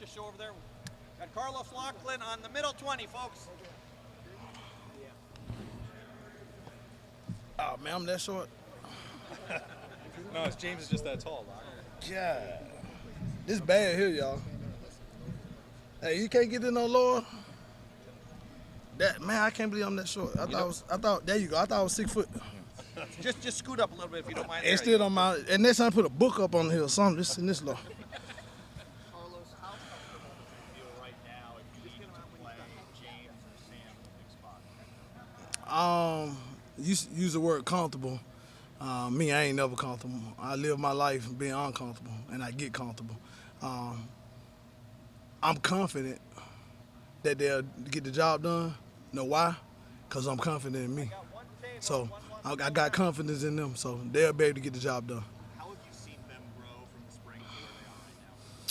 just show over there. Got Carlos Locklyn on the middle 20, folks. Oh, man, I'm that short. No, James is just that tall. God. This bad here, y'all. Hey, you can't get in no lower? That, man, I can't believe I'm that short. There you go. I thought I was 6 foot. Just scoot up a little bit if you don't mind. And still don't mind. And next time I put a book up on the hill or something, just in this low. Carlos, how comfortable do you feel right now if you need to play James or Sam in the big spot? Use the word comfortable. Me, I ain't never comfortable. I live my life being uncomfortable, and I get comfortable. I'm confident that they'll get the job done. Know why? Because I'm confident in me. So I got confidence in them, so they'll be able to get the job done. How have you seen them grow from the spring to where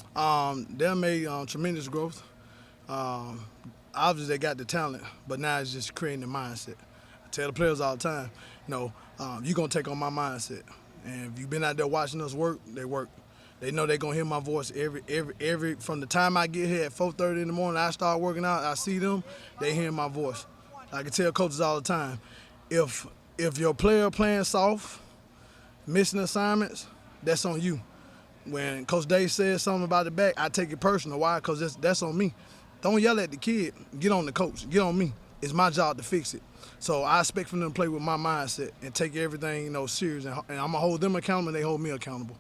they are right now? They made tremendous growth. Obviously, they got the talent, but now it's just creating the mindset. I tell the players all the time, you're going to take on my mindset. And if you've been out there watching us work, they work. They know they're going to hear my voice every from the time I get here at 4:30 in the morning, I start working out, I see them, they hear my voice. I can tell coaches all the time, if your player playing soft, missing assignments, that's on you. When Coach Dave says something about the back, I take it personal. Why? Because that's on me. Don't yell at the kid. Get on the coach. Get on me. It's my job to fix it. So I expect from them to play with my mindset and take everything serious. And I'm going to hold them accountable and they hold me accountable.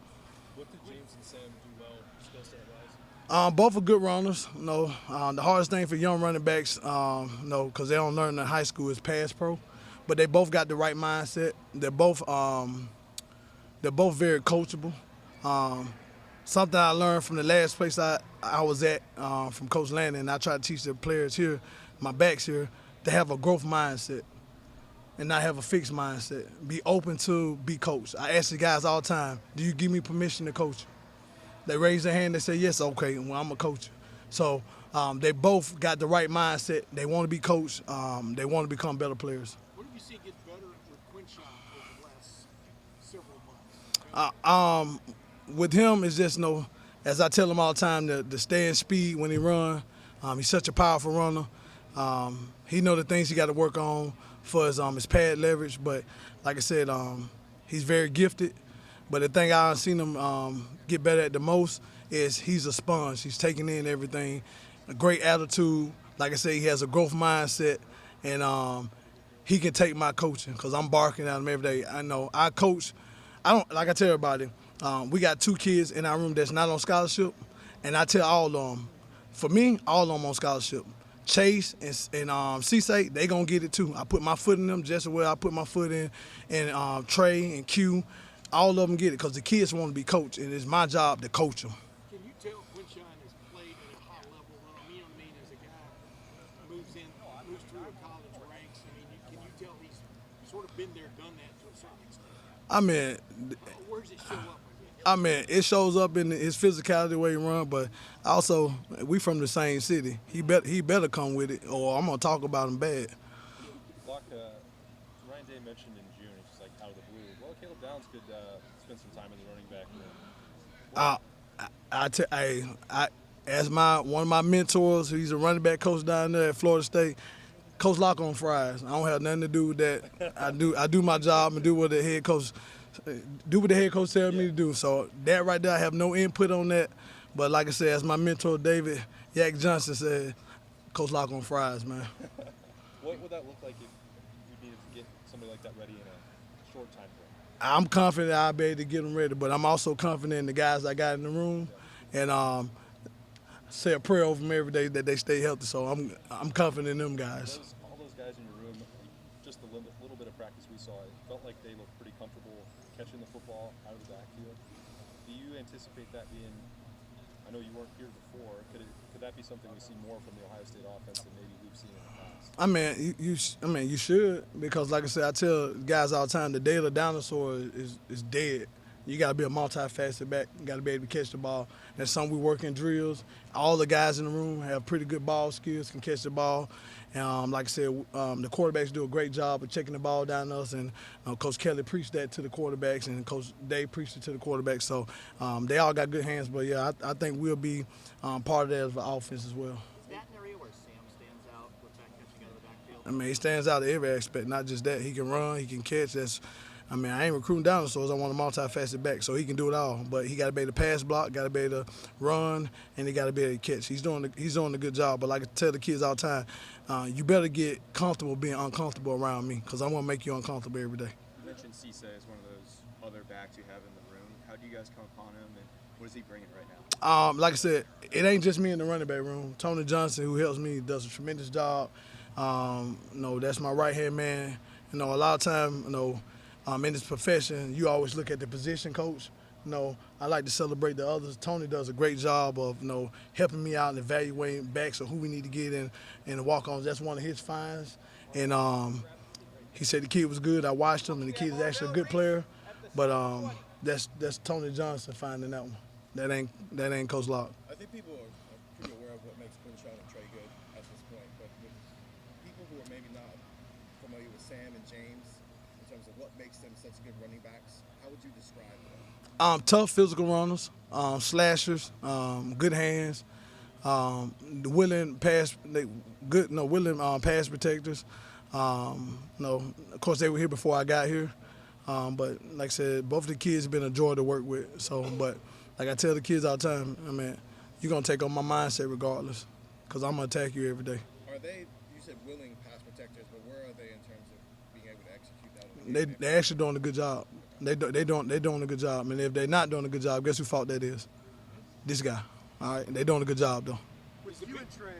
What did James and Sam do well skill set-wise? Both are good runners. The hardest thing for young running backs, because they don't learn in high school, is pass pro. But they both got the right mindset. They're both very coachable. Something I learned from the last place I was at from Coach Landon, and I try to teach the players here, my backs here, to have a growth mindset and not have a fixed mindset. Be open to be coached. I ask the guys all the time, do you give me permission to coach you? They raise their hand, they say, yes, okay, well, I'm a coach. So they both got the right mindset. They want to be coached. They want to become better players. What have you seen get better with Quinshon over the last several months? With him, it's just, as I tell him all the time, the stay in speed when he run. He's such a powerful runner. He know the things he got to work on for his pad leverage. But like I said, he's very gifted. But the thing I've seen him get better at the most is he's a sponge. He's taking in everything. A great attitude. Like I said, he has a growth mindset. And he can take my coaching because I'm barking at him every day. I know I coach. Like I tell everybody, we got 2 kids in our room that's not on scholarship. And I tell all of them, for me, all of them on scholarship. Chase and Cisse, they going to get it too. I put my foot in them just as well I put my foot in. And Trey and Q, all of them get it because the kids want to be coached, and it's my job to coach them. Can you tell Quinshon has played at a high level? As a guy moves through the college ranks, can you tell he's sort of been there, done that to a certain extent? Where does it show up? It shows up in his physicality, the way he run, but also we from the same city. He better come with it, or I'm gonna talk about him bad. Block, Ryan Day mentioned in June, it's just like out of the blue. Well, Caleb Downs could spend some time in the running back room. As one of my mentors, he's a running back coach down there at Florida State. Coach Lock on fries. I don't have nothing to do with that. I do my job and do what the head coach tells me to do. So that right there, I have no input on that. But like I said, as my mentor David Yak Johnson said, Coach Lock on fries, man. What would that look like if you needed to get somebody like that ready in a short time frame? I'm confident I'll be able to get them ready, but I'm also confident in the guys I got in the room, and say a prayer over them every day that they stay healthy. So I'm confident in them guys. All those guys in your room, just the little bit of practice we saw, it felt like they looked pretty comfortable catching the football out of the backfield. Do you anticipate that being? I know you weren't here before. Could that be something we see more from the Ohio State offense than maybe we've seen in the past? You should, because like I said, I tell guys all the time, the day of the dinosaur is dead. You got to be a multifaceted back. You got to be able to catch the ball. That's something we work in drills. All the guys in the room have pretty good ball skills, can catch the ball. Like I said, the quarterbacks do a great job of checking the ball down to us, and Coach Kelly preached that to the quarterbacks, and Coach Dave preached it to the quarterbacks. So they all got good hands, but yeah, I think we'll be part of that as an offense as well. Is that an area where Sam stands out with that catching out of the backfield? I mean, he stands out in every aspect, not just that. He can run, he can catch. I ain't recruiting dinosaurs. I want a multifaceted back, so he can do it all. But he got to be able to pass block, got to be able to run, and he got to be able to catch. He's doing a good job. But like I tell the kids all the time, you better get comfortable being uncomfortable around me, because I'm going to make you uncomfortable every day. You mentioned Cisse as one of those other backs you have in the room. How do you guys come upon him, and what is he bringing right now? Like I said, it ain't just me in the running back room. Tony Johnson, who helps me, does a tremendous job. That's my right-hand man. A lot of time, in this profession, you always look at the position coach. I like to celebrate the others. Tony does a great job of, helping me out and evaluating backs of who we need to get in the walk-ons. That's one of his finds. And he said the kid was good. I watched him, and the kid is actually a good player. But that's Tony Johnson finding that one. That ain't Coach Locke. I think people are pretty aware of what makes Quinshon and Trey good at this point, but with people who are maybe not familiar with Sam and James in terms of what makes them such good running backs, how would you describe them? Tough physical runners, slashers, good hands, willing pass protectors. Of course they were here before I got here, but like I said, both of the kids have been a joy to work with. So, but like I tell the kids all the time, you're gonna take on my mindset regardless, because I'm gonna attack you every day. Are they? You said willing pass protectors, but where are they in terms of being able to execute that on the game? They actually doing a good job. They doing a good job, and if they're not doing a good job, guess whose fault that is? This guy. All right, they doing a good job though. With you and Trey,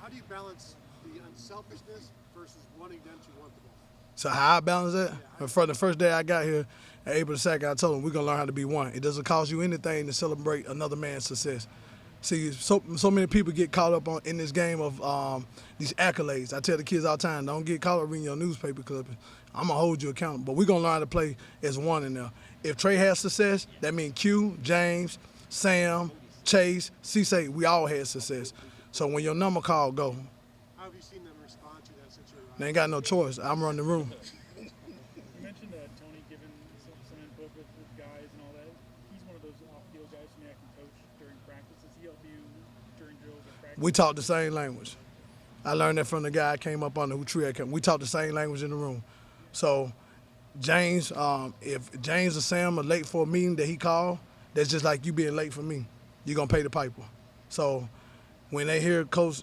how do you balance the unselfishness versus wanting them to want the ball? So how I balance that? From the first day I got here at April the 2nd, I told them we're going to learn how to be one. It doesn't cost you anything to celebrate another man's success. See, so many people get caught up in this game of these accolades. I tell the kids all the time, don't get caught up reading your newspaper clippings. I'm going to hold you accountable. But we're going to learn how to play as one in there. If Trey has success, that means Q, James, Sam, Chase, Cisse, we all had success. So when your number call, go. How have you seen them respond to that situation? They ain't got no choice. I'm running the room. You mentioned Tony giving some input with guys and all that. He's one of those off-field guys who can coach during practice. Does he help you during drills or practice? We talk the same language. I learned that from the guy I came up under who Trey came. We talk the same language in the room. So James, if James or Sam are late for a meeting that he called, that's just like you being late for me. You're going to pay the piper. So when they hear Coach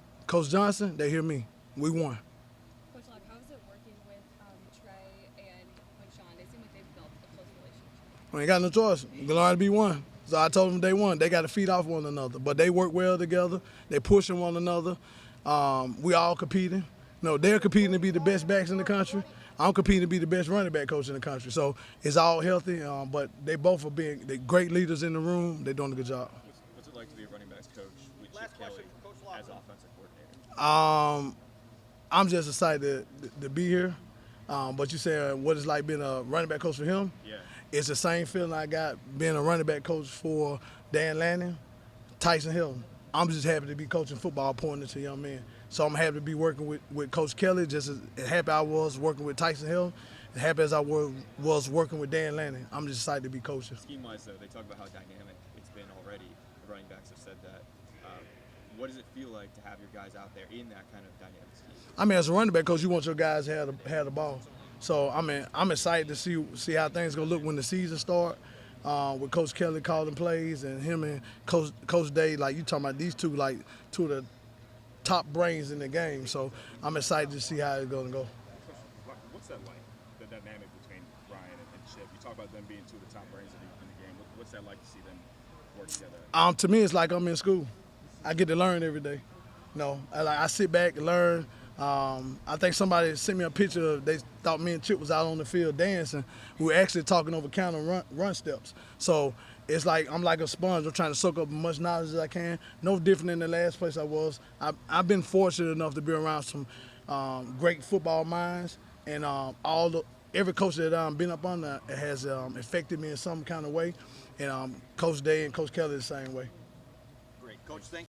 Johnson, they hear me. We won. Coach Locke, how is it working with Trey and Quinshon? They seem like they've built a close relationship. We ain't got no choice. We're going to be one. So I told them day one, they got to feed off one another. But they work well together. They pushing one another. We all competing. They're competing to be the best backs in the country. I'm competing to be the best running back coach in the country. So it's all healthy, but they both are being great leaders in the room. They're doing a good job. What's it like to be a running backs coach with Chip Kelly as offensive coordinator? I'm just excited to be here. But you saying what it's like being a running back coach for him? Yeah. It's the same feeling I got being a running back coach for Dan Lanning, Tyson Hill. I'm just happy to be coaching football, pointing to young men. So I'm happy to be working with Coach Kelly, just as happy I was working with Tyson Hill, as happy as I was working with Dan Lanning. I'm just excited to be coaching. Scheme-wise, though, they talk about how dynamic it's been already. The running backs have said that. What does it feel like to have your guys out there in that kind of dynamic scheme? As a running back coach, you want your guys to have the ball. So I'm excited to see how things gonna look when the season start. With Coach Kelly calling plays and him and Coach Dave, like you talking about these two of the top brains in the game. So I'm excited to see how it's gonna go. What's that like, the dynamic between Ryan and Chip? You talk about them being two of the top brains in the game. What's that like to see them work together? To me, it's like I'm in school. I get to learn every day. I sit back and learn. I think somebody sent me a picture. They thought me and Chip was out on the field dancing. We were actually talking over counter run steps. So it's like I'm like a sponge. I'm trying to soak up as much knowledge as I can. No different than the last place I was. I've been fortunate enough to be around some great football minds, and every coach that I've been up under has affected me in some kind of way, and Coach Day and Coach Kelly the same way. Great. Coach, thank